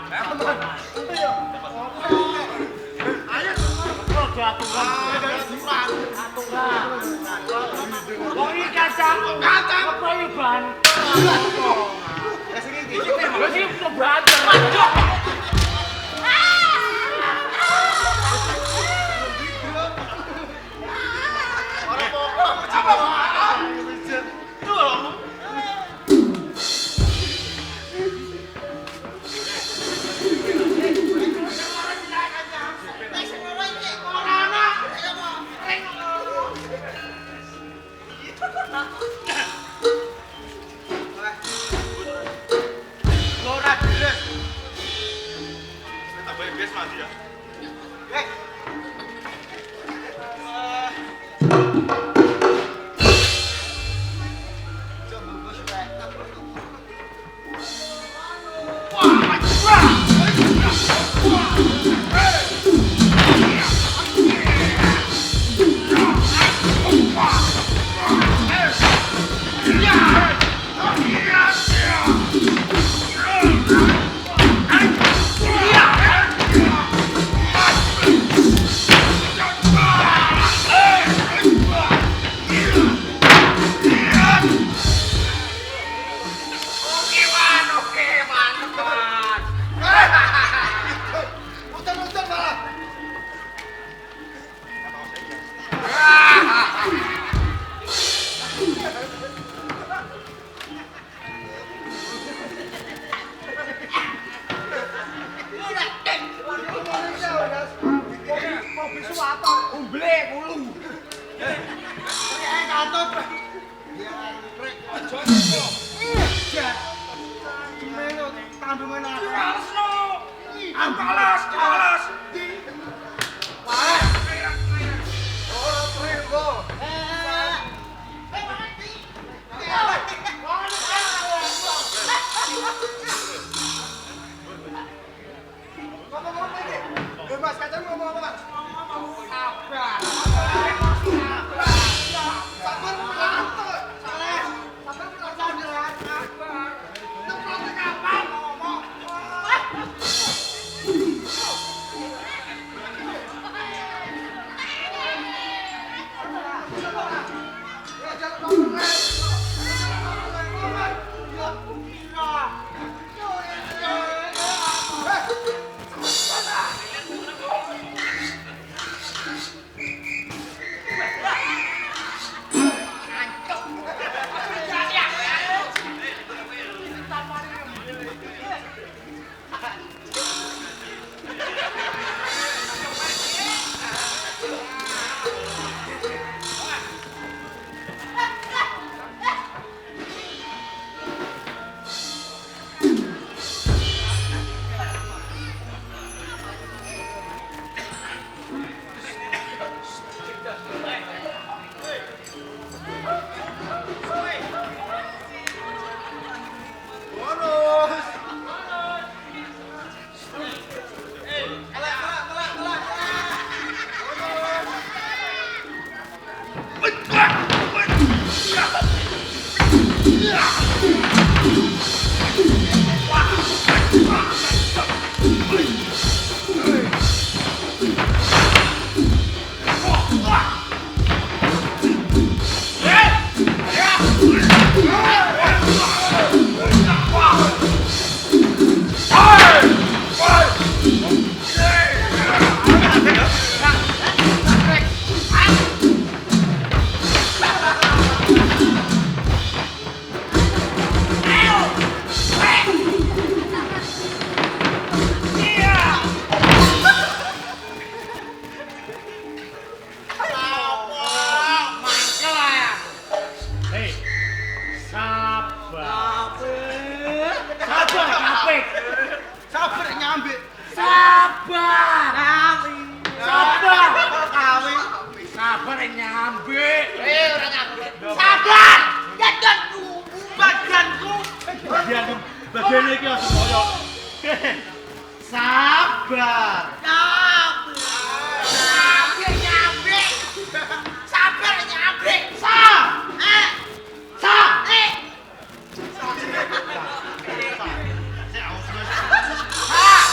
Ayo aturan. Wong iki kacang. Apa iki ban? Wis iki kok banter. Bagian iki langsung koyo. Sabar. Sabar nyambe. Sabar nyambe. Sa. Sa. Ha.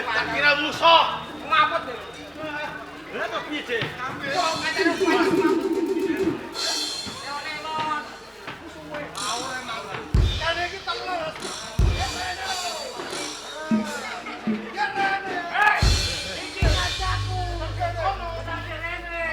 Tak kira musuh. Ngapet nih. Lah kok piye, Dik? Kok kacane kuwi. Elon. Musuhe. Mau emang. Kene iki telur. Hei, iki kacaku. Ono sampe rene.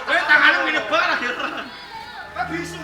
Kowe tanganmu ngene banget ya. Kok bisu?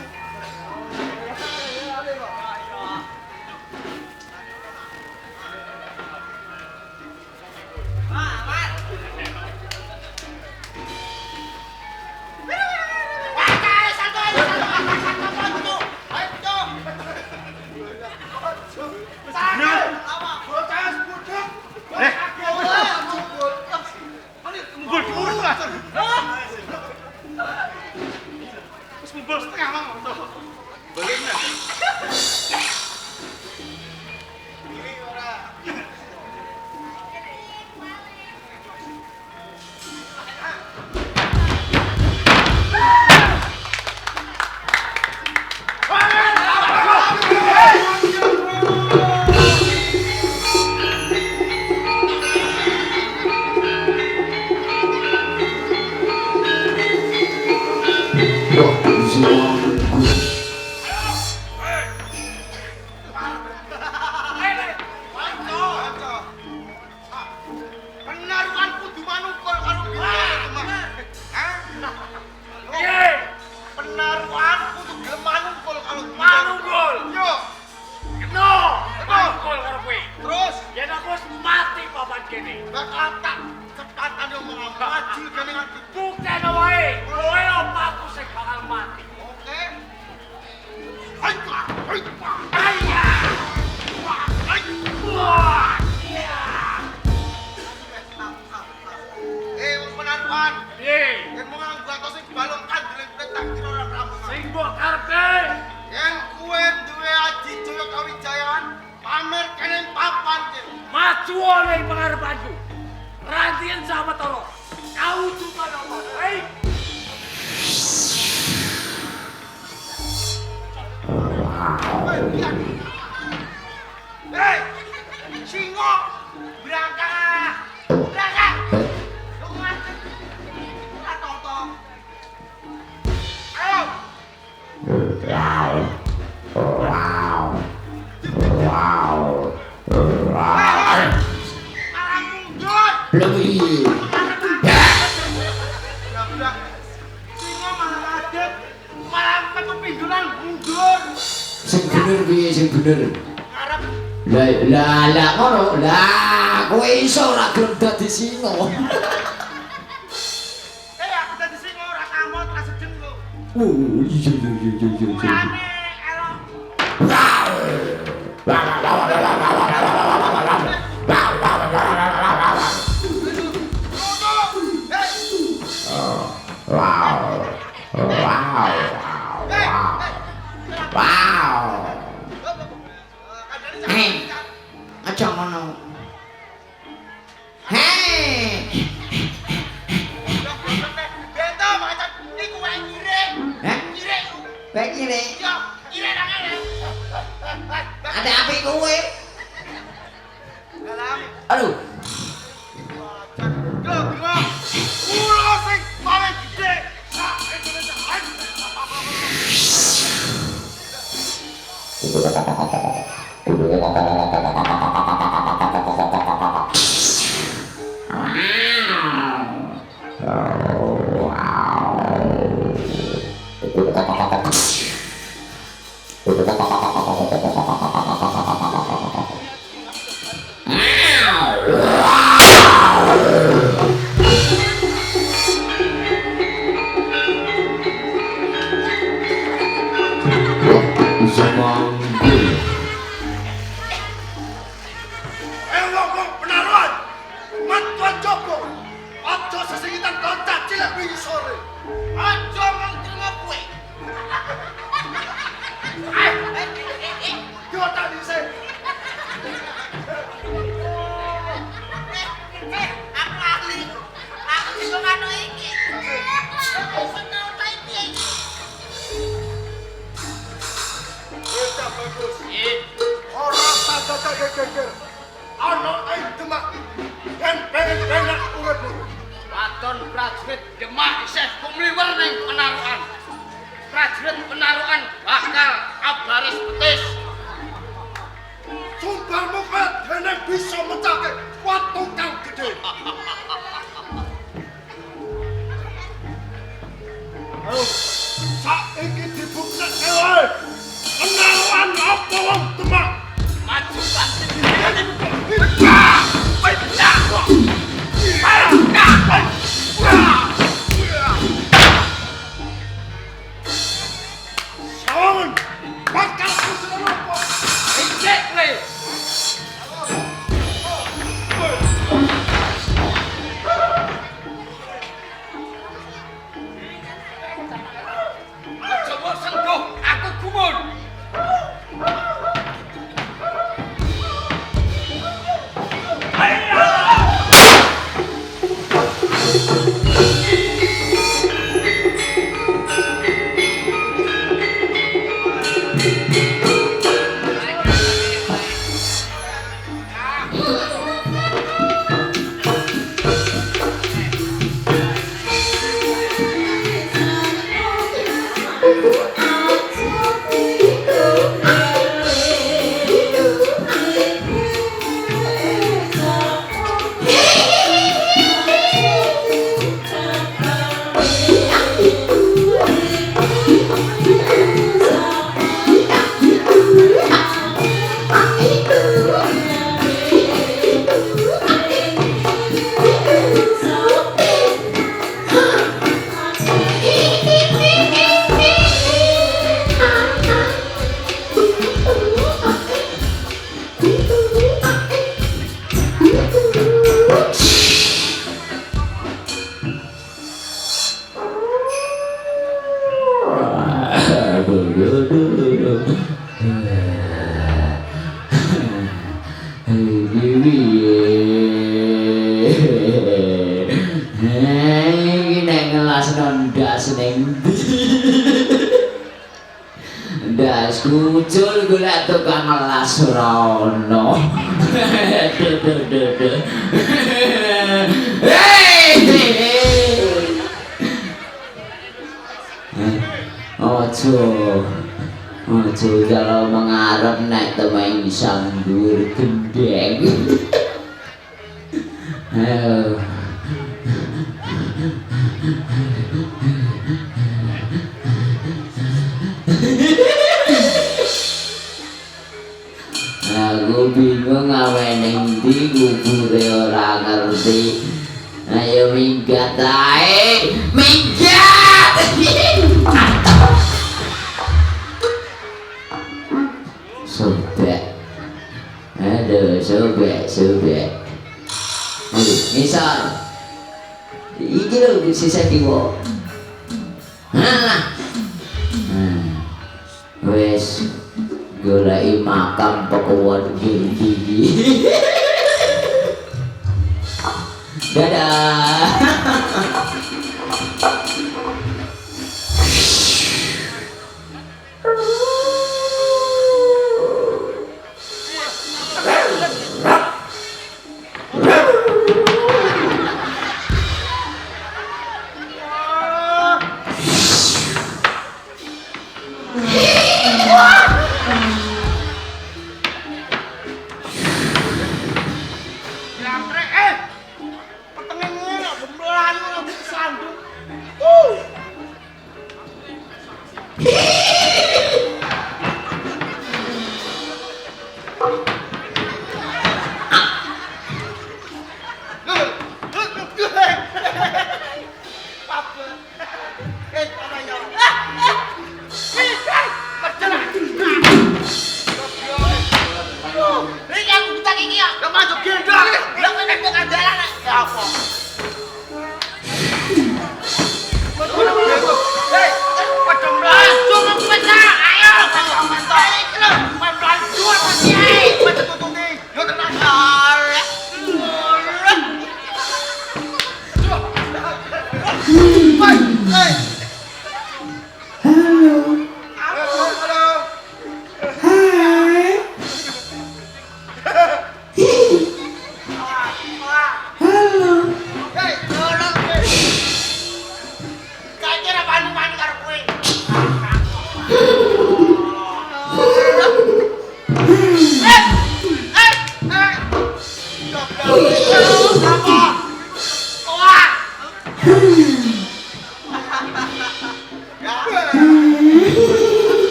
Lah ngono. Lah kowe iso ora gelem dadi singa. Aku dadi singa ora kamot ora sedeng lho. Iya. Mulane elok. Aja ngono. Hei. Bento macan niku wae ngiring. Hah? Ngiring. Baik ini. Yo, ngiring nang ngene. Ada api kowe. Dalam. Aduh. Go, go. Ulo sing paling gede. Sak Indonesia. Wadon prajurit Demak isih kumliwer ning penarukan. Prajurit penarukan bakal abaris betis. Sumbalmu kaya dene bisa mecake watu kang gedhe. ndi. Ndas kucul golek tukang las ora ono. Ojo kalau mengarep naik temeng sanggur gendeng. Ayo. Aku bingung ngawe ning ndi kubure ora ngerti. Ayo minggat ae, minggat. Sobek. Aduh, sobek. Aduh, misal. Iki lho sisa kiwa. Halah. Wes goleki makam pekuwon gigi. Dadah.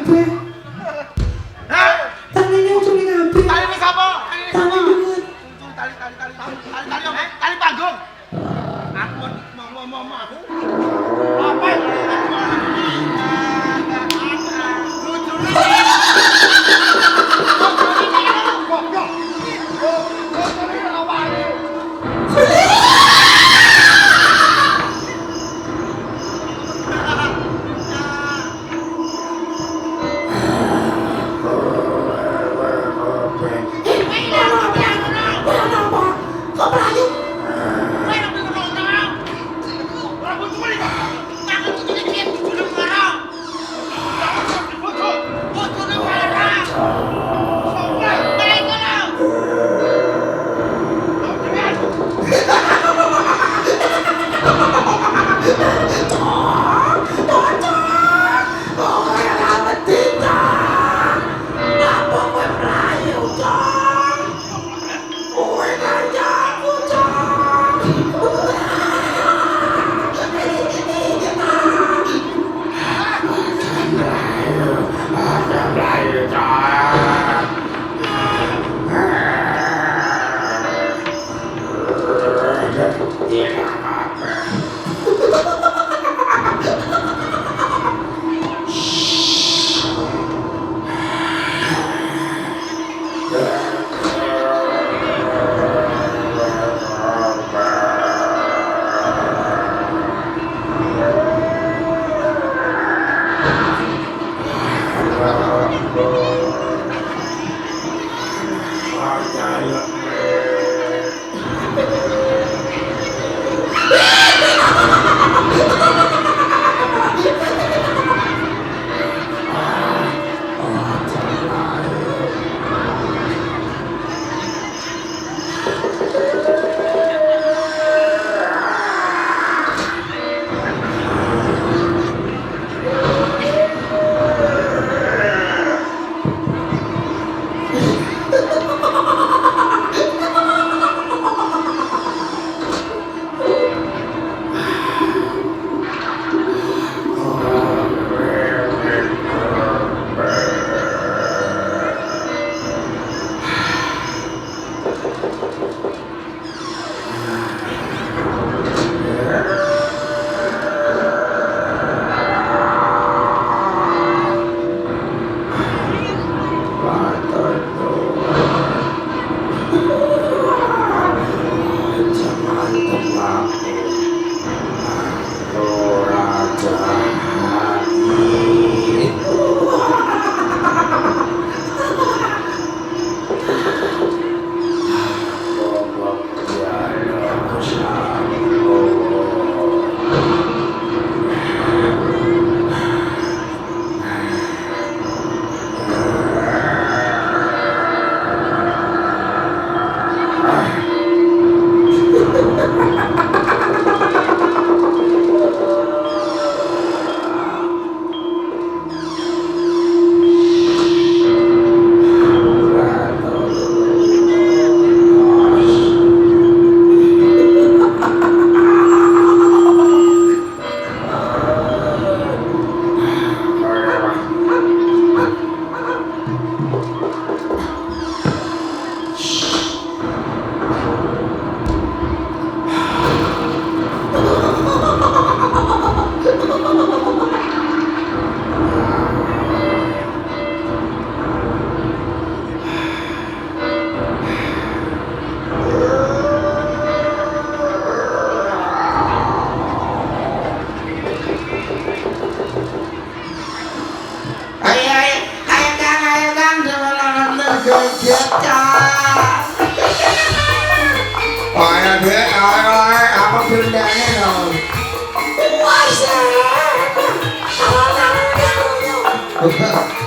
kabeh. Hah? Tanine ucule kabeh. Tali ini siapa? Tali dhuwur. Tali panggung. Aku mau aku. Apa?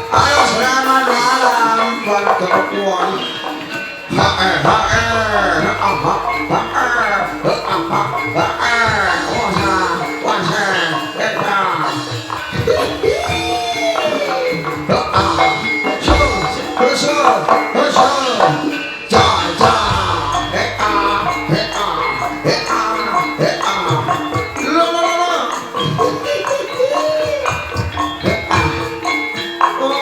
Ayo selamat malam pertemuan. Oh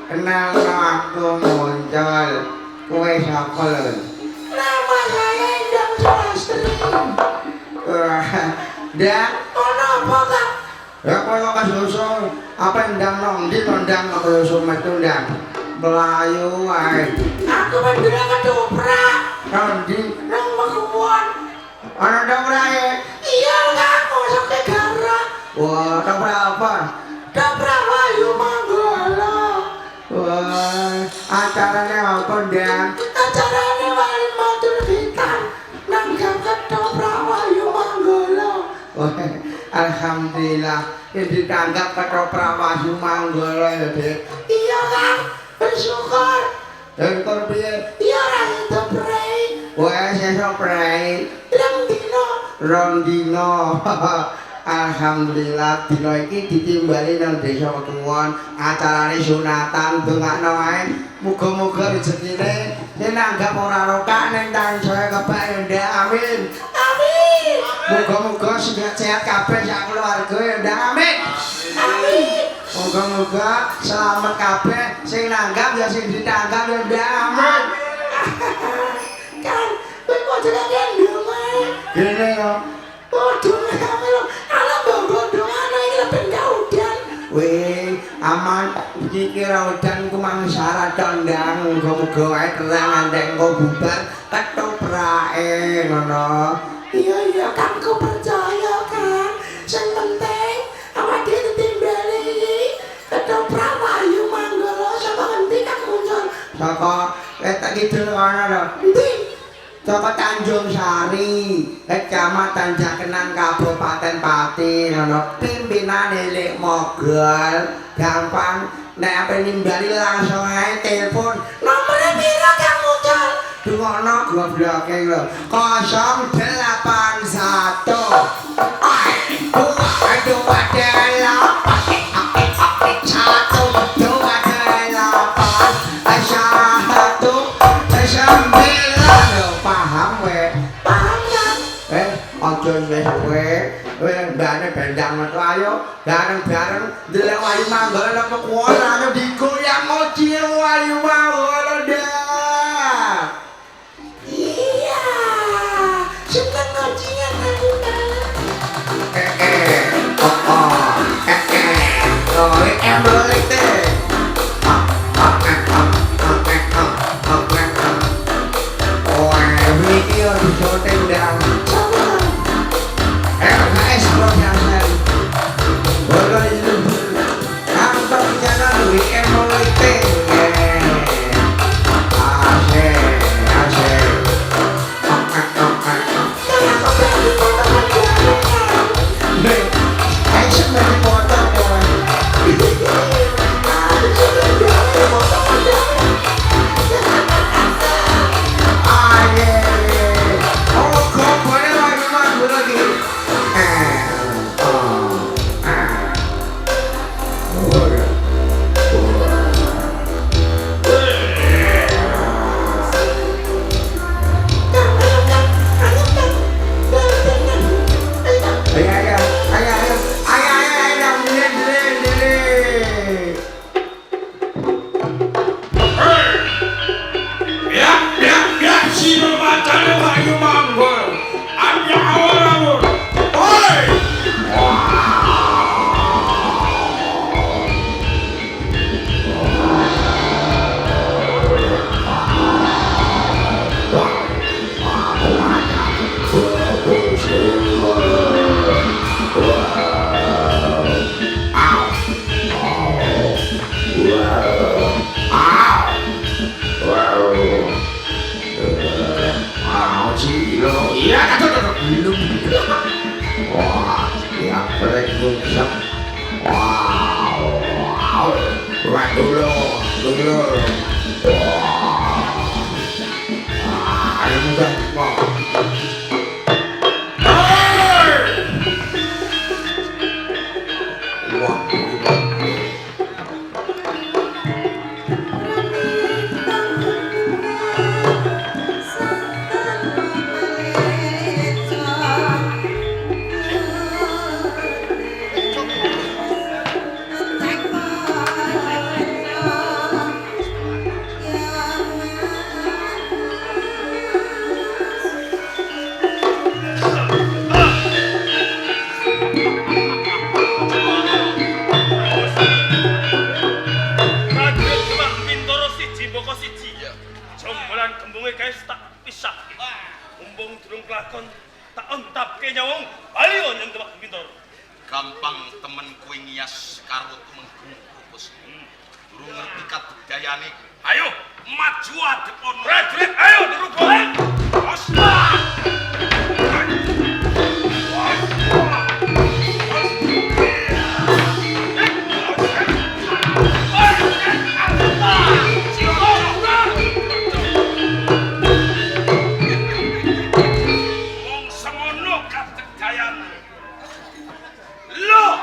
Kenal aku muncul. Kowe sapa lho? Nama saya Endang Sulastri. Dan ono apa Kak? Ya koyo kasusu. Apa ndang nang ndi to ndang kasusu metu ndang. Melayu wae. Aku mendera ketoprak. Nanti nang Pakuwon. Ana doprae. Iya Kak, mosok ke gara. Wah, doprak apa? Doprak Wayu Manggala. Wah, acaranya apa ndang? Acaranya Wali Matur Bintang. Nanggap ketoprak Wayu Manggala. Wah, alhamdulillah. Ini ditanggap ketoprak Wayu Manggala ya, Dik. Iya Kak. Bersyukur. Dan kau piye? Ya ora itu prei. Wah, sesuk prei. Rong dino. Alhamdulillah dino iki ditimbali nang desa Pakuwon. Acarane sunatan dongakno ae. Muga-muga rezekine sing nanggap ora rokak ning taun saya kebak ndak. Amin. Amin. Muga-muga sehat-sehat kabeh sak keluarga ya ndak. Amin. Amin. Moga-moga selamat kabeh sing nanggap ya sing ditanggap ya ndak. Amin. Kan kowe kok jenenge ndonga. Gene yo. Oh, donga lho. Ala bondo-bondongan iki lebih gak udan. Weh, aman iki kira udan ku mang syarat ndang. Muga-muga wae terang andeng kok bubar ketoprake ngono. Iya kan ku percaya kan. Sing penting awake ditimbali ketoprak Wayu Manggala saka ngendi Kang muncul? Saka tak kidul ana lho. Endi? Saka Tanjung Sari, Kecamatan Jakenan Kabupaten Pati, ana pimpinane Lek Mogol. Gampang nek ape nimbali langsung ae telepon. Nomere piro Kang muncul? Dungono gobloke lho. 081. Ai, dua delapan. Satu dua delapan. Satu sembilan. Paham we? Paham kan? Ojo wis kowe. Kowe ndane bendang metu ayo. Bareng-bareng ndelok Wayu Manggala nang Pakuwon ayo digoyang moji Wayu Manggala dah. Iya. Seneng ngojinya aku. takon tak entapke nyawang bali nyang Demak Bintoro. Gampang temen kowe ngias karo Tumenggung Propos. Durung ngerti kadayane. Ayo maju adepono. Prajurit ayo dirubah. Osman. Wong semono kadayane. Loh.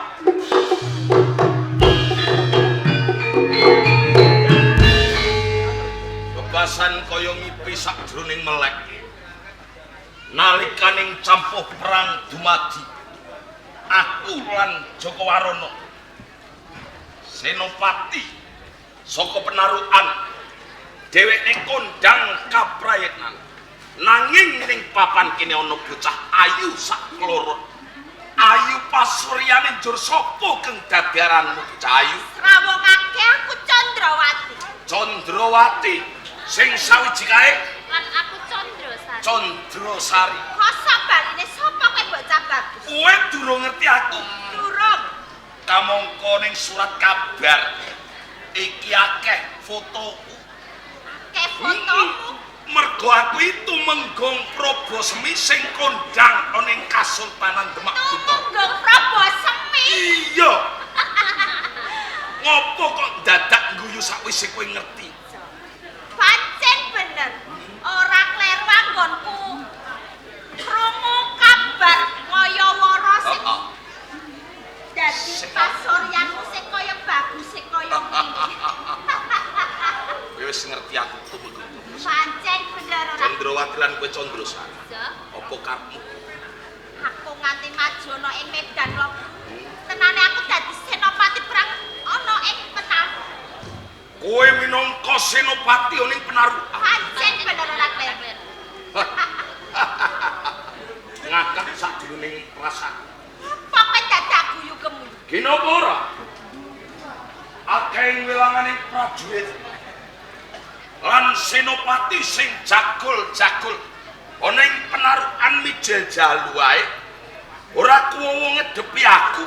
Bebasan kaya ngipi sakjroning melek. Nalikaning campuh perang dumadi, aku lan Jokowarono Senopati saka Penarukan dheweke kondang kaprayitnan. Nanging ning papan kene ana bocah ayu sak kloro. Ayu pasuryane njur sapa kang dadaranmu bocah ayu? Rawongake aku Candrawati. Candrawati sing sawiji kae Lan aku Candrasari. Candrasari. Kosa baline sapa kowe bocah bagus? Kowe durung ngerti aku. Durung. Kamangka ning surat kabar iki akeh fotoku. Ke fotomu. Mergo aku itu menggong Probosemi sing kondang ana ing Kasultanan Demak Bintoro. Tumenggung Prabu Semi. Iya. Ngopo kok dadak guyu sakwise kowe ngerti? Pancen bener. Ora kleru anggonku. Krungu kabar kaya wara sing dadi pasuryanmu sing kaya bagus sing kaya ngene. Kowe wis ngerti aku Tumenggung. Pancen bener ora. Candrawati lan kowe Candrasari. Apa karepmu? Aku nganti maju ana ing medan lho. Tenane aku dadi senopati perang ana ing Penarukan. Kowe minangka senopati ana ing Penarukan. Pancen bener ora kleru. Ngakak sakjroning rasaku. Apa kowe dadak guyu kemuyu? Kinapa ora? Akeh wilanganing prajurit lan senopati sing jagol-jagol ana ing Penarukan mijajalu wae ora kuwowo ngedepi aku.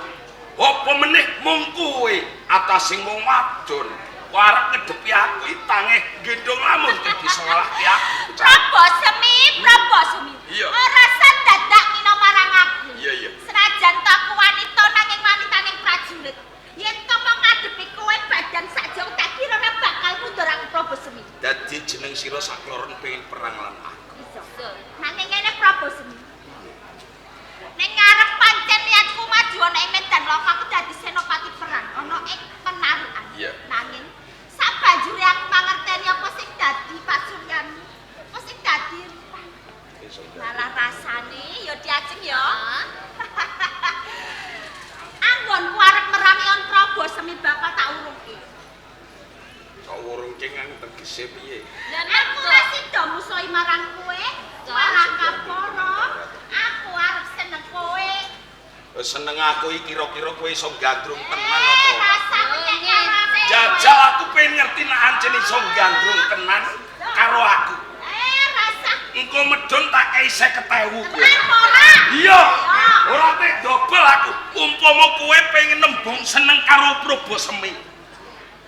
Apa meneh mung kowe atasing wong wadon arep ngedepi aku tange gendong lamun bisa ngalahke aku. Probosemi. Iya. Ora san dadak mina marang aku. Iya. Senajan to aku wanita nanging wanitaning prajurit. Yen to mau ngadepi kowe badan sak jauh tak kira ora bakal mundur aku Probosemi. Dadi jeneng sira sakloron pengin perang lan aku. Iso. Nanging ngene Probosemi. Ning ngarep pancen niatku maju ana ing medan lho aku dadi senopati perang ana ing Penarukan. Iya. Nanging sabanjure aku mangerteni apa sing dadi pasuryanmu. Apa sing dadi malah rasane ya diajeng ya. Anggonku arep merangi on Probosemi bakal tak urungke. Kok urung cengeng tegese piye? Aku ora sida musuhi marang kowe, marang kaporo. Aku arep seneng kowe. Seneng aku iki kira-kira kowe iso gandrung tenan apa? Rasane nek ngarane. Jajal aku pengen ngerti nek ancen iso gandrung tenan karo aku. Rasa. Engko medhun tak kei 50.000 kowe. Ora. Iya. Ora tek dobel aku. Umpama kowe pengen nembung seneng karo Probosemi.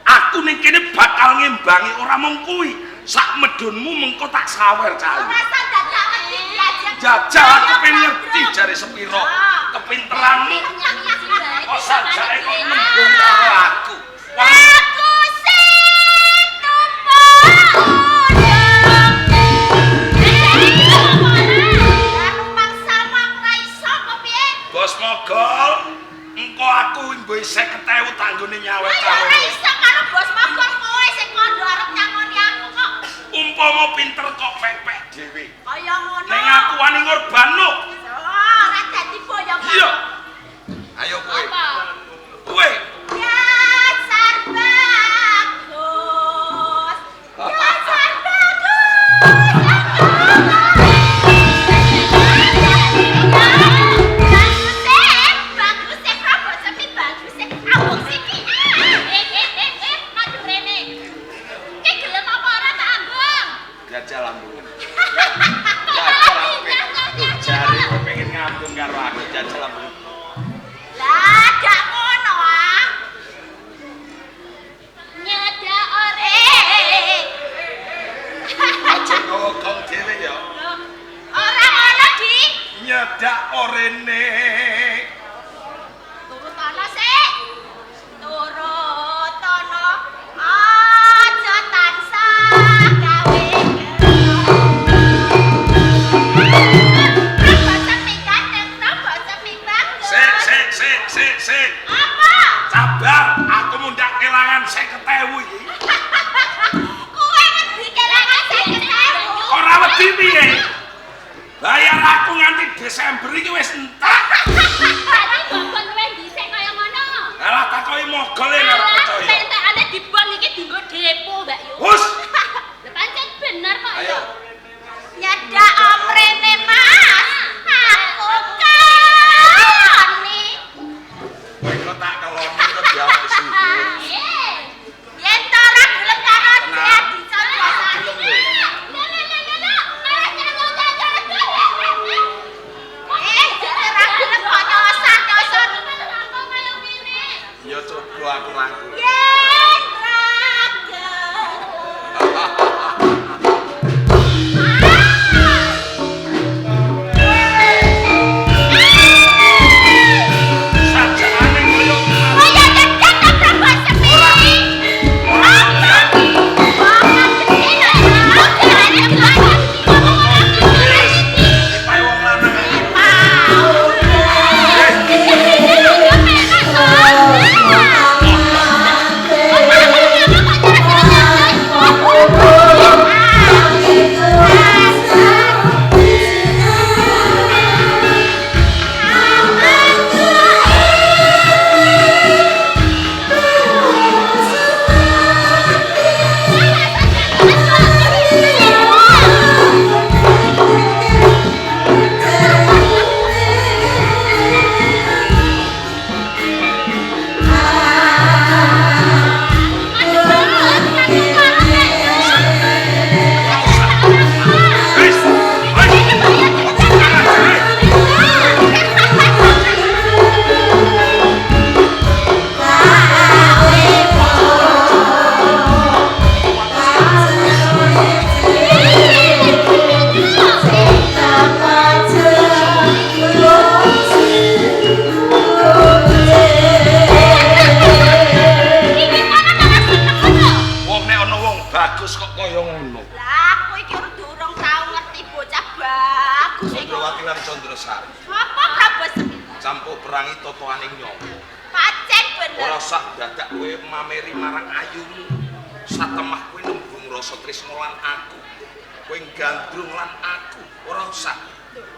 Aku ning kene bakal ngimbangi ora mung kuwi. Sak medhunmu mengko tak sawer cah. Ora dadak ngerti diajeng. Jajal aku pengen ngerti jare sepiro kepinteranmu. Kok sajake kok nembung karo aku. Aku sing tumpah Bos mogol, engko aku mbuh 50.000 tak nggone nyawet karo. ora iso karo bos mogol kowe sing kondo arep nyangoni aku kok. Umpama pinter kok pepek dhewe. Kaya ngono. Ning aku wani ngorbano. Ora dadi boyong. Iya. Ayo kowe. Apa? Kowe Ya sarba dadak orene. Turutono sik. Turutono aja tansah gawe Sik. Apa? Sabar, aku mundak kelangan 50.000 iki. Kowe wedi kelangan 50.000. Ora wedi piye? Bayar aku nganti Desember iki wis entek. Tadi bobot kowe dhisik kaya ngono. Alah takoki mogol e ora percaya. Entekane dibon iki dienggo depo, Mbak Yu. Hus. Lah pancen bener kok Ayo. ya. Nyadak omrene, Mas. Aku kani. Kowe kok tak keloni kok diawak sendiri. Yen to ora gelem karo Tenang. dia dicoba. Aku gelem lho. Jare ra gelem kok nyosan-nyosan. Ya coba aku rangkul. Yen ra gelem. Sajane koyo Kaya dadak ta Prabu Semi. dipae wong lanang. Wis, wong nek ana wong bagus kok kaya ngono. Lah, aku iki durung tau ngerti bocah bagus iki. Candrawati lan Candrasari. Apa Prabu Semi? Campo perangi totoaning nyawa. Pancen bener. Ora usah dadak kowe mameri marang ayumu. Satemah kowe nembung rasa tresna lan aku. Kowe gandrung lan aku. Ora usah.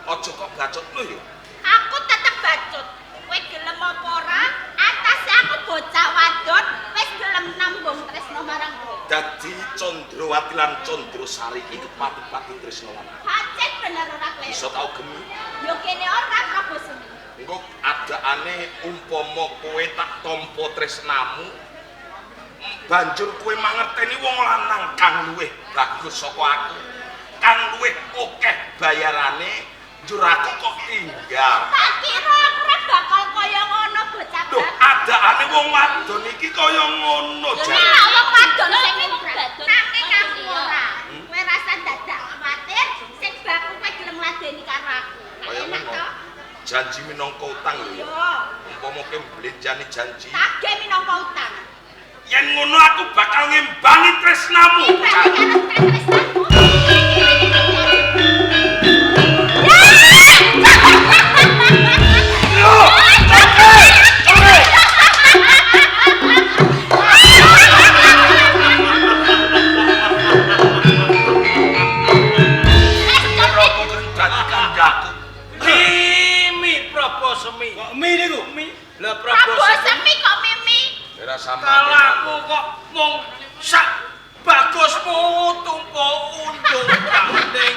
Aja kok bacotno ya. Aku tetep bacut. Kowe gelem apa ora? Atase aku bocah wadon wis gelem nambung tresno marang kowe. Dadi Candrawati lan Candrasari iki kepati-pati tresna lan aku. Pancen bener ora kowe? Iso tau gemi. Yo kene ora Prabu Semi. Engko adakane umpama kowe tak tampa tresnamu banjur kowe mangerteni wong lanang kang luwih bagus saka aku, kang luwih akeh bayarane, njur aku kok tinggal. Tak kira aku ora bakal kaya ngono bocah Loh, bagus. adakane wong wadon iki kaya ngono, Yo Jan. nek wong wadon sing nanging aku ora. Kowe rasa dadak kuwatir sing baku kowe gelem ngladeni karo aku. Kaya Enak ngono. to? Janji minangka utang lho ya. Yo, Umpama kowe mblenjani janji, tage minangka utang. yen ngono aku bakal ngimbangi tresnamu, bocah. Prabu dadi kancaku. Mimi Prabu Semi. Kok mi niku? Lah Prabu Prabu Semi. Semi kok Mimi? Ora sampe. Kalaku kok mung sak bagusmu tumpo undung kambing.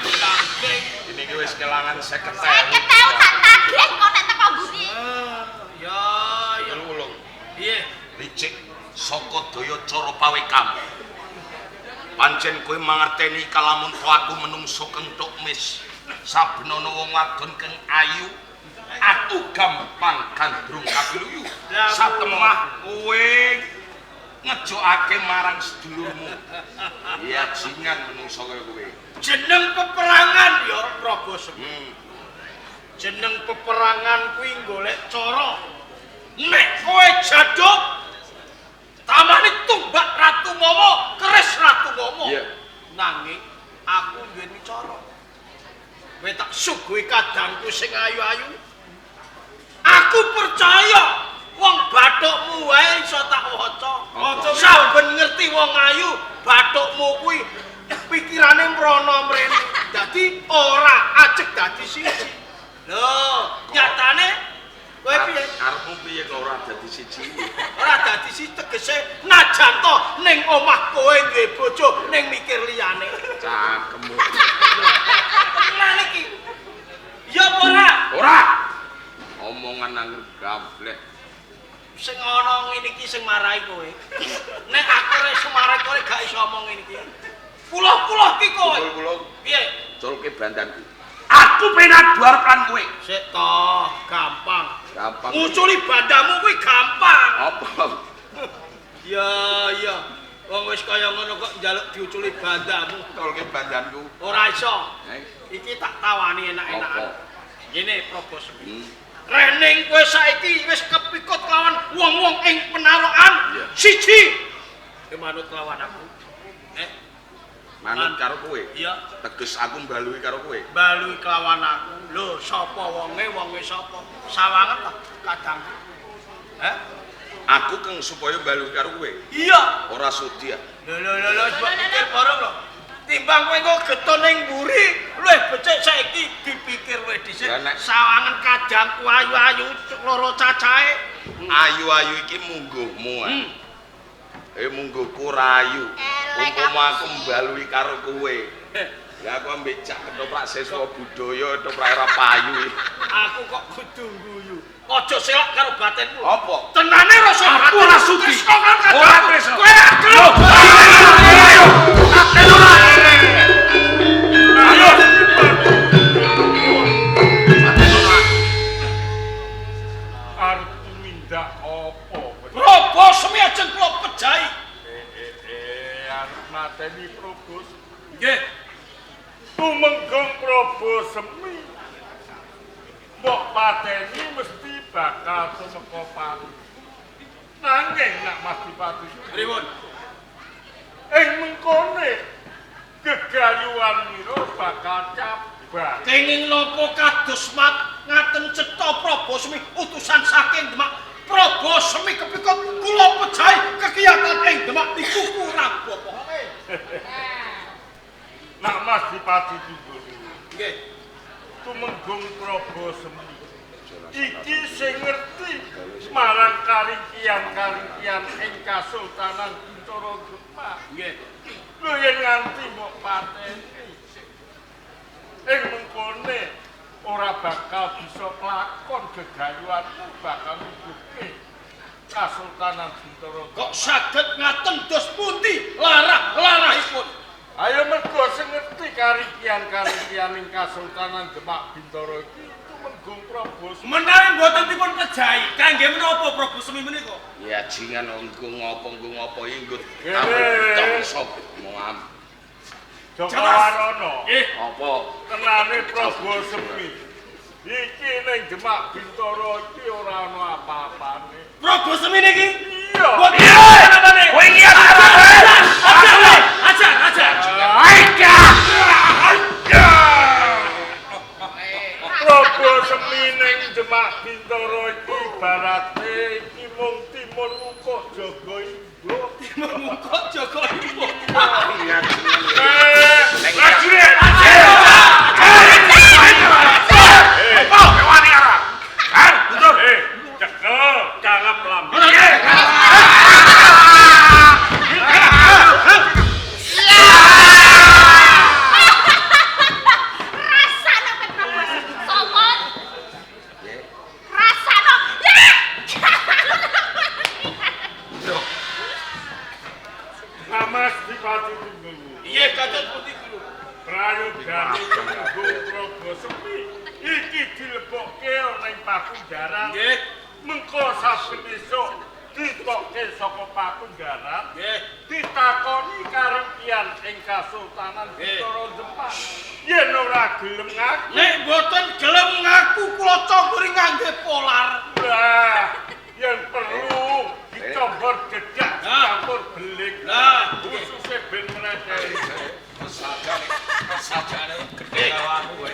Ini ki wis kelangan 50.000. Saya ketemu tak tagih kok nek teko mburi. Ya, ya. Ulung. Piye? Licik saka daya cara pawekamu. Pancen kowe mangerteni kalamun aku menungso kenthuk mis. Saben ana wong wadon kang ayu, aku gampang gandrung kapiluyu. Satemah kowe ngejokake marang sedulurmu. Ya jingan menungso kaya kowe. Jeneng peperangan ya Prabu Semi. Jeneng peperangan kuwi golek cara. Nek kowe jaduk tamane tumbak Ratu Momo, keris Ratu Momo. Iya. Nanging aku duweni cara. Kowe tak suguhi kadangku sing ayu-ayu. Aku percaya wong bathukmu wae iso tak waca. Saben ngerti wong ayu, bathukmu kuwi pikirane mrono mrene. Dadi ora ajeg dadi siji. Lho, nyatane kowe piye? Arepmu piye kok ora dadi siji? Ora dadi siji tegese najan to ning omah kowe duwe bojo ning mikir liyane. Cangkemmu. Tenan iki. Ya apa ora? Ora. Omongan nang gablek. Sing ana ngene iki sing marahi kowe. Nek aku ora iso marahi kowe gak iso omong ngene iki. Puluh-puluh ki kowe. Puluh-puluh. Piye? Colke bandanku. Aku penak duar plan kowe. Sik to, gampang. Gampang. Nguculi bandamu kuwi gampang. Apa? Ya. Wong wis kaya ngono kok njaluk diuculi bandamu. Colke bandanku. Ora iso. Iki tak tawani enak-enakan. Ngene Probos. Rening kowe saiki wis kepikut lawan wong-wong ing penarukan. Siji. Manut lawan aku. Manut karo kowe. Iya. Teges aku mbalui karo kowe. Balui kelawan aku. Lho, sapa wonge sapa? Sawangen lah kadang. Aku keng supaya mbalui karo kowe. Iya. Ora sudi. Lho, pikir bareng lho. Timbang kowe engko getun ning mburi, luwih becik saiki dipikir luwih dhisik. Sawangen kadangku ayu-ayu loro cacahe. Ayu-ayu iki mungguhmu. Mungguhku rayu. Umpama aku mbalui karo kowe. Ya aku ambek cak ketoprak siswa budaya, ketoprak era payu. Aku kok kudu guyu. Aja selak karo batinmu. Apa? Tenane rasa aku ora sudi. Ora bisa. Kowe ayo. Arep tumindak apa? Probos semi ajeng kula pejahi. Arep mateni Probos. Nggih. Tumenggong Probos semi. Mbok pateni mesti bakal tumeka pati. Nanging nak Mas Dipati. Pripun? Ing mengkone gegayuhan mira bakal cabar. Kenging napa kados ngaten cetha Probosmi utusan saking Demak. Probosmi kepikut kula pejahi kegiatan ing Demak niku kurang apa. Nak Mas Dipati timbul. Nggih. Tumenggong Probosmi. Iki sing ngerti marang karingkian-karingkian ing Kasultanan Bintara Demak. Nggih. Lho yen nganti mbok pateni. Ing mengkone ora bakal bisa kelakon gegayuhanmu bakal nuduhke Kasultanan Bintara. Kok saged ngaten dos pundi larah-larahipun? Ayo mergo sing ngerti karingkian-karingkian ing Kasultanan Demak Bintara iki Tumenggong Probos. Menawi mboten dipun pejahi, kangge menapa Probosmi menika? Ya jingan nggo ngopo inggut. Ngene. Sop moam. Joko Warono. Apa? Tenane Probosmi. Iki ning Demak Bintara iki ora ana apa-apane. Probosmi niki? Iya. Kowe iki Aja. Probosmi ning Demak Bintara iki ibarate iki mung timun ukuk jaga ibu. Timun ukuk jaga ibu. Prajurit. Cekel, kalap lambe. Rasane kowe Probos. Somon. Rasane. Mas Dipati Tunggal. Iya kados pundi kulo. Prayogane Tumenggong Probosmi iki dilebokke ana ing pakunjaran. Nggih. Mengko saben esuk ditokke saka Pakunggaran Nggih. ditakoni karepian ing Kasultanan Bintoro Demak yen ora gelem ngaku Nek mboten gelem ngaku kula combori ngangge polar. lah yen perlu dicombor jedak campur belik Lah, khususnya ben menehi sajane gedhe lawanmu kowe.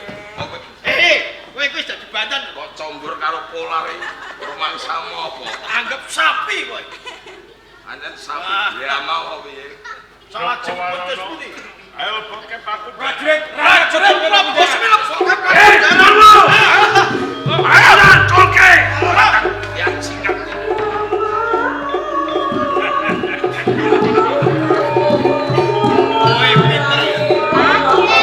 Kowe wis dadi banten Kok combor karo polar iki rumangsamu apa? anggap sapi kowe. Anjen sapi dia mau piye? Salah jemput terus pundi? ayo boke Pakunggaran Prajurit Prabu Semilep sokap Ayo tangkulke. Yang singkat. Kowe pinter ya.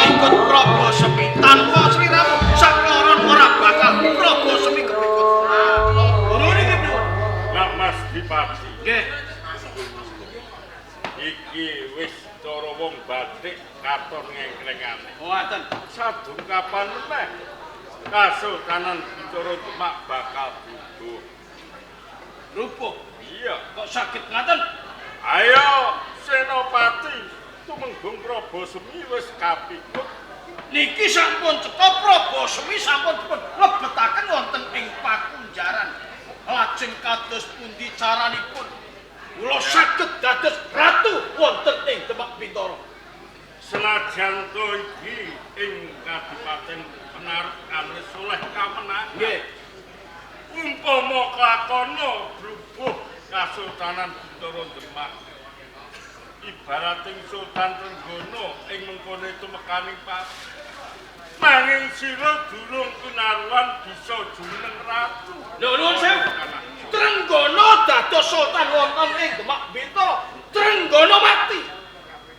Ikut Prabu Semi tanpa sliramu sakloron ora bakal Prabu Semi kepikut. Ngono iki Bro. lah Mas Dipati Nggih. iki wis cara wong batik katon ngengklengane Ngoten. sadung kapan meneh Kasultanan Bintoro Demak bakal bubuh Rupuh. iya Kok sakit ngaten? ayo Senopati tumenggung Prabu Semi wis kapikut Niki sampun cetha Prabu Semi sampun dipun lebetaken wonten ing Pakunjaran. Lajeng kados pundi caranipun kula saged dados ratu wonten ing Demak Bintoro. senajan to iki ing Kadipaten Penaruk Anwes oleh kamenangan Nggih. umpama klakono brubuh Kasultanan Bintoro Demak ibarating Sultan Trenggono ing mengkono tumekaning pati nanging sira durung kinaruan bisa jumeneng ratu Lho nuwun sewu. Trenggono dados sultan wonten ing Demak Bintoro. Trenggono mati.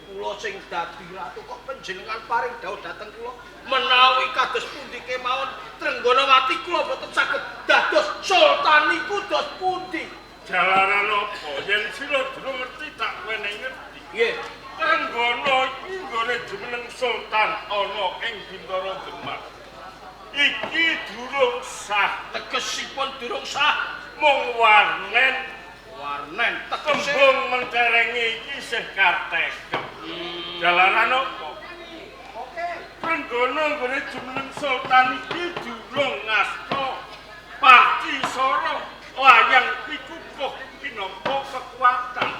Kula sing dadi ratu kok panjenengan paring dawuh dhateng kula menawi kados pundi kemawon Trenggono mati kula boten saged dados sultan niku dos pundi. jalaran apa yen sira durung ngerti tak wenehi ngerti Nggih. Trenggono iki nggone jumeneng sultan ana ing Bintoro Demak iki durung sah Tegesipun durung sah. mung warnen Warnen tegese kembung menterengi iki isih kartekem jalaran apa Trenggono nggone jumeneng sultan iki durung ngasta Pati Soro layang pikukuh pinangka kekuatan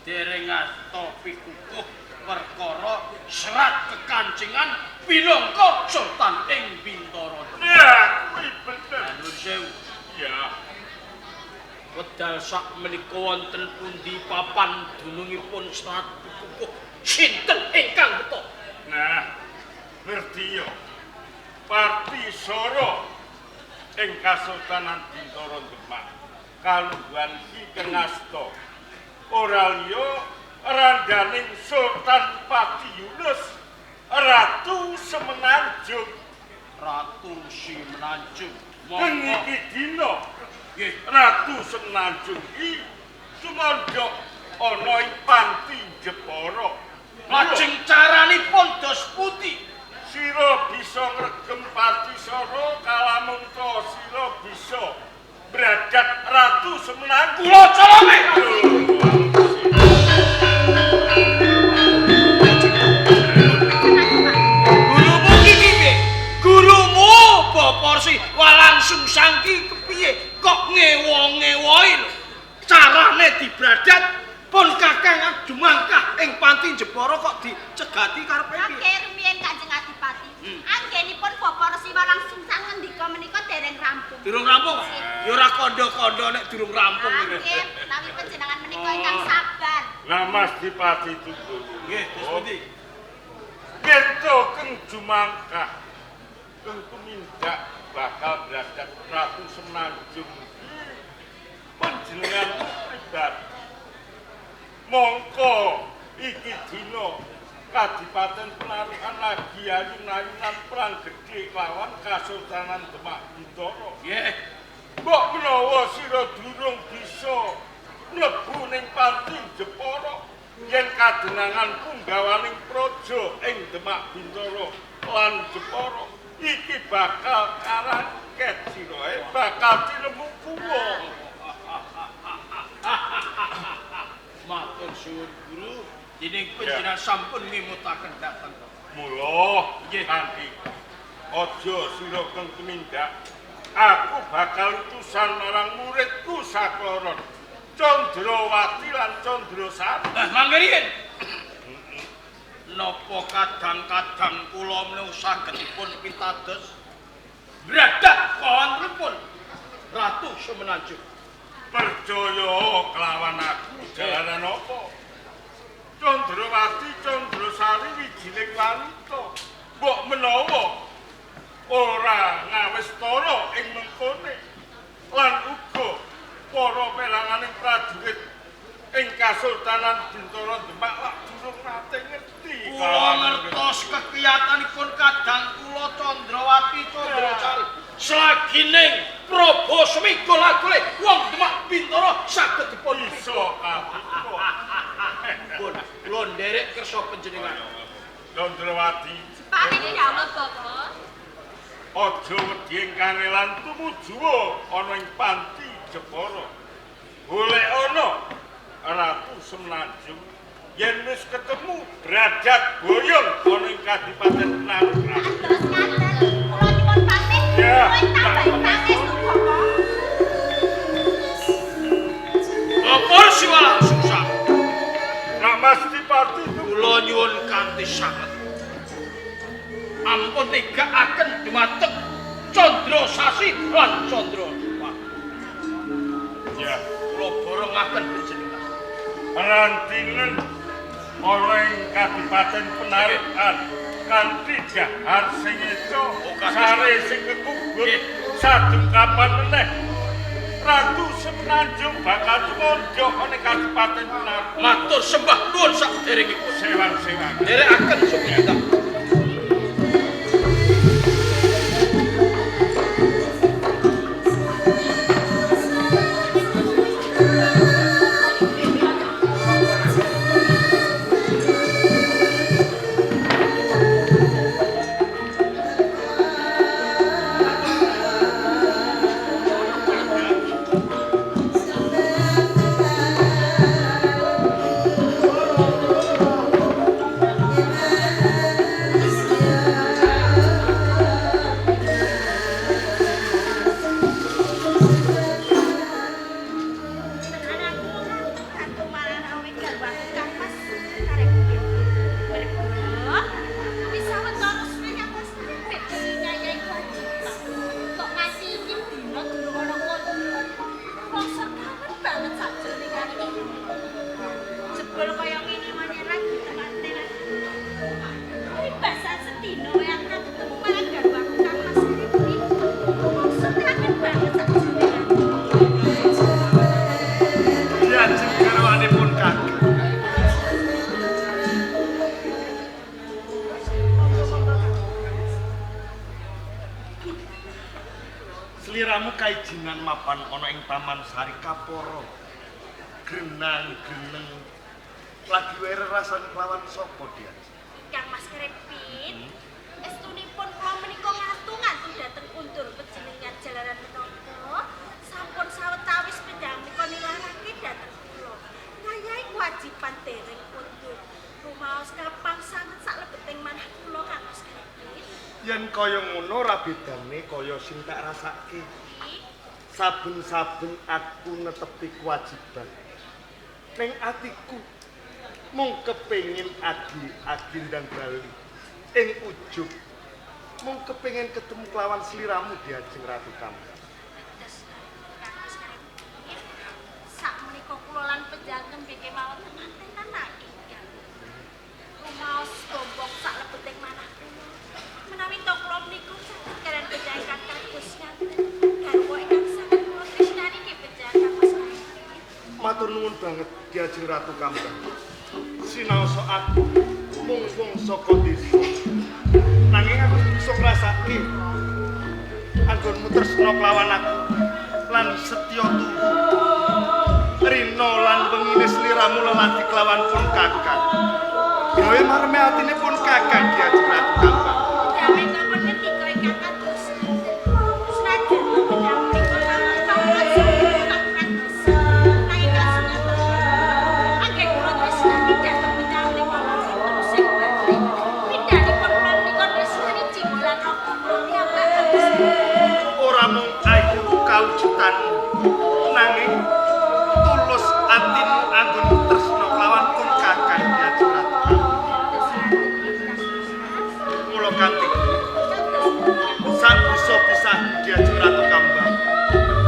dereng asta pikukuh perkara serat kekancingan pinangka sultan ing Bintoro. ya kuwi bener Nuwun sewu. ya Wedal sak menika wonten pundi papan dunungipun serat pikukuh sinten ingkang beto? nah ngerti yo Pati Soro ing Kasultanan Bintoro Demak kalungguhan iki kengasta ora liya randhaning Sultan Pati Yunus Ratu Semenanjung Ratu Semenanjung. Kang Monggo. iki dina Nggih. Ratu Semenanjung iki sumandha ana ing Panti Jepara. Lajeng caranipun dos pundi? Sira bisa ngregem Pati Soro kalamun to sira bisa bradat Ratu Semenanjung. Kula colome. Gurumu iki piye? Gurumu Baporsi Walang Sungsang ki kepiye? Kok ngewo-ngewohi lho. Carane dibradat pun kakang jumangkah ing Panti Jepara kok dicegati karepe piye? Oke, rumiyin Kanjeng Adipati. Anggenipun Bapak Resi Walang Sungsang ngendika menika dereng rampung. Durung rampung? Ya ora kandha-kandha nek durung rampung iki. Nggih, menawi panjenengan menika ingkang sabar. Lah Mas Dipati Tunggu. Nggih, terus pundi? Ento keng jumangkah keng tumindak bakal bradat Ratu Semenanjung. Panjenengan pribadi mongko iki dina Kadipaten Penarukan lagi ayun-ayunan perang gedhe lawan Kasultanan Demak Bintoro. Nggih. Mbok menawa sira durung bisa mlebu ning Panti Jepara yen kadenangan punggawaning praja ing Demak Bintoro lan Jepara iki bakal karangket sira bakal tinemu kuwa. Matur suwun Guru, dening panjenengan sampun ngimutaken dhateng. Mula kanthi aja sira kang tumindak. Aku bakal utusan marang muridku sakloron. Candrawati lan Candrasari. Lah mangke riyen. Napa kadang-kadang kula menawi sagedipun pitados bradak kawontenipun Ratu Semenanjung. Percaya kelawan aku jalaran apa? Candrawati Candrasari wijining wanita. Mbok menawa ora ngawestara ing mengkone lan uga para pelanganing prajurit ing Kasultanan Bintara Demak lak durung nate ngerti. Kula ngertos kekiyatanipun kadang kula Candrawati Candrasari. Slagining Prabu Semigol Agule wong Demak Bintara saged dipun iso kabeh. Pun kula nderek kersa panjenengan. Candrawati, Sepatene dawuh Bapak. aja wedi ing kangelan tumuju ana ing panti Jepara. Golek ana Ratu Semenanjung yen wis ketemu Bradak Boyong ana ing Kadipaten Penaruh. Terus ngaten, kula nyuwun pamit. Ya. Kowe tambahi pangestu Bapak. Lapor siwalang sungsang. Nak mesti pati Kula nyuwun kanthi sanget. Ampun tigakaken dumateng Candrasasi lan Candraswati. ya Kula borongaken panjenengan. Rantinen ana ing Kadipaten Penaruhan kanthi jahar sing eco sare sing kekubur sadung kapan meneh Ratu Semenanjung bakal mondhok ana Kadipaten Penaruhan. Matur sembah nuwun saderengipun. Sewang-sewang. Nderekaken sumita. Sliramu kaijinan mapan ana ing Taman Sari Kaporo. Grenang-greneng. Lagi wae rasane kelawan sapa dia? Kang Mas Krepit, estunipun kula menika ngatung-ngatung dhateng undur panjenengan jalaran menapa sampun sawetawis pendang menika nilarake dhateng kula. Ngayahi kewajiban dereng undur. Rumaos kapang sanget saklebeting manah kula Kang Mas Krepit. Yen kaya ngono ra bedane kaya sing tak rasake. Saben-saben aku netepi kewajiban. Ning atiku mung kepengin adi-adindang bali ing ujug. Mung kepengin ketemu kelawan sliramu di Ajeng Ratu Kambar. Terus Kang Mas Krepit, sak menika kula lan penjangkem nggih mawon tenan naki. Rumaos gombong saklebeting manah kula. Menawi to kula menika saged kalian penjangkan kados ngaten. Garwa ingkang sanget kula tresnani nggih penjangkan Mas Krepit. Matur nuwun banget Ki Ajeng Ratu Kambar. Sinaosa aku mung wong saka desa. Nanging aku bisa ngrasake anggonmu tresna kelawan aku lan setya tuhu. Rina lan wengine sliramu lelati kelawan pun kakang. Gawe marme atine pun kakang Ki Ajeng Ratu Kambar. Damai kapan ketika ingkang kados ngaten. Senajan pendang menika lawan kawula saged kakuran dosa. Nanging nanging tulus atimu anggun tresna lawan pun kakang Kanjeng Ratu. Mula kanthi sak bisa Kanjeng Ratu Kambang.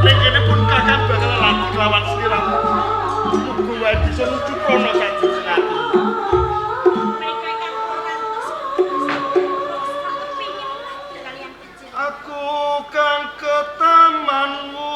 Ning kene pun kakang bakal lagi lawan sliramu. Muga wae bisa nuju kono Kanjeng Ratu. Aku kang ketamanmu.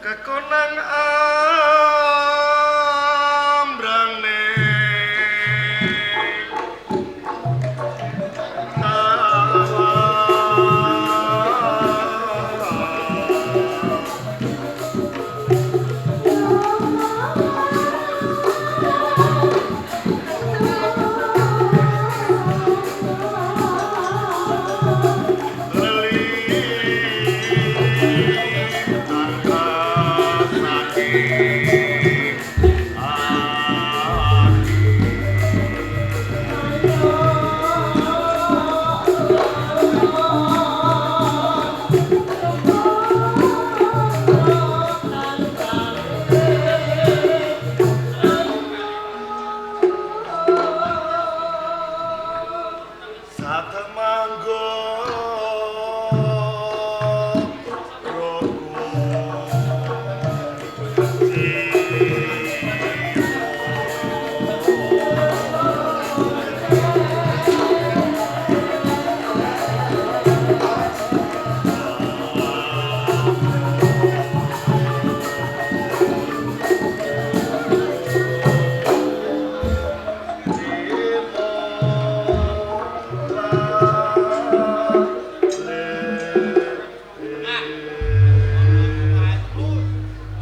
Kekonang ambrang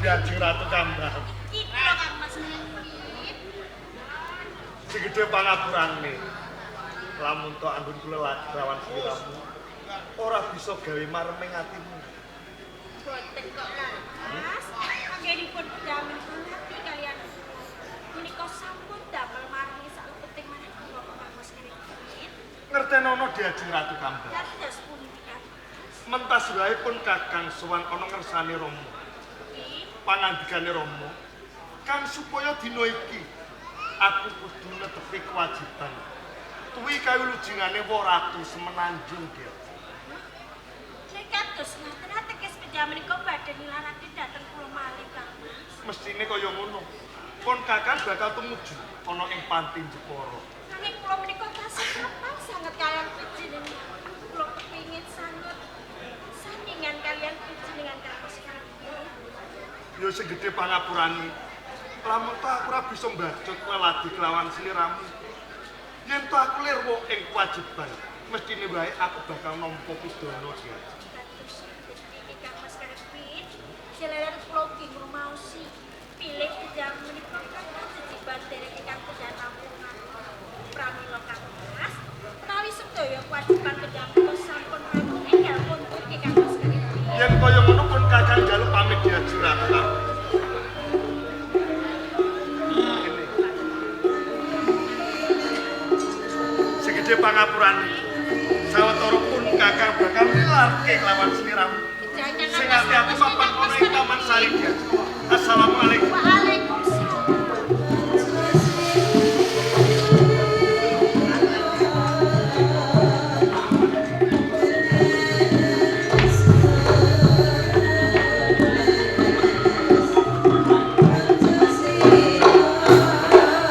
Kanjeng Ratu Kambang. Sing gedhe pangapurane. Lamun to anggun kula lagi rawan sliramu, ora bisa gawe mareming atimu. Boten kok Mas. Anggenipun damel hati kalian. Menika sampun damel maringi salubeting manah kula pangos kene. Ngertenono Kanjeng Ratu Kambang. Dados pundi kan? Mentas wae pun kakang sowan ana ngersane Rama. Pangandikane Rama, kang supaya dina iki aku kudu netepi kewajiban. Tuwi kawilujengane Ratu Semenanjung, Ger. Nek kados ngaten ateges penjamin kok badhe nilarake dhateng kula malih, Kang Mas. Mestine kaya ngono. Pun kakang bakal tumuju ana ing Panti Jepara. Nanging kula menika tasih kepan sanget kalian panjenengan. Kula kepingin sanget sandingan kalian panjenengan karo sekarang. Ya sing gedhe pangapurane. Lamun to aku ora bisa mbacut leladi kelawan sliramu. Yen to aku lirwo ing kewajiban, mestine wae aku bakal nampa pidana, Ger. Kados iki Kang Mas Karepin, jalaran kula ki ngrumaosi pilih kejam menika kewajiban derek ingkang kedah nampungan. Pramila Kang Mas, menawi sedaya kewajiban kejam kula sampun rampung enggal pundhut ki Kang Mas Karepin. Yen kaya ngono pun kakang jalu pamit Kanjeng Ratu. Segede pangapurane. Sawetara pun kakang bakal nilarke lawan sliramu. Sing ati-ati papan ana ing Taman Sari. Assalamualaikum.